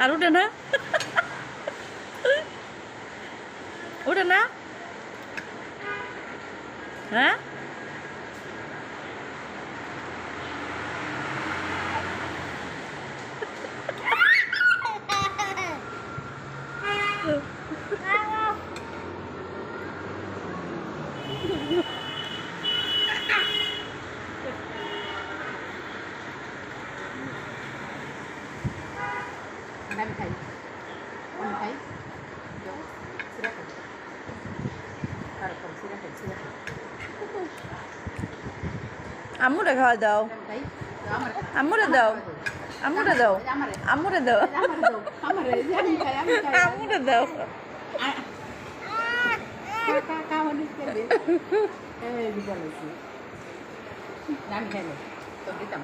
আর উঠে না, উঠে না। হ্যাঁ আমি খাই, আমি খাই। সিরা খাই, তারপর সিরা খাই, সিরা খাই। আম্মুরে খাওয়া দাও, আমি খাই, আমার আম্মুরে দাও, আম্মুরে দাও, আমারে আম্মুরে দাও, আমার দাও, আমারে আমি খাই, আমি খাই। আম্মুরে দাও। খাওয়া নিতে দে, এই বলেছি আমি খাই না, তো দিতাম।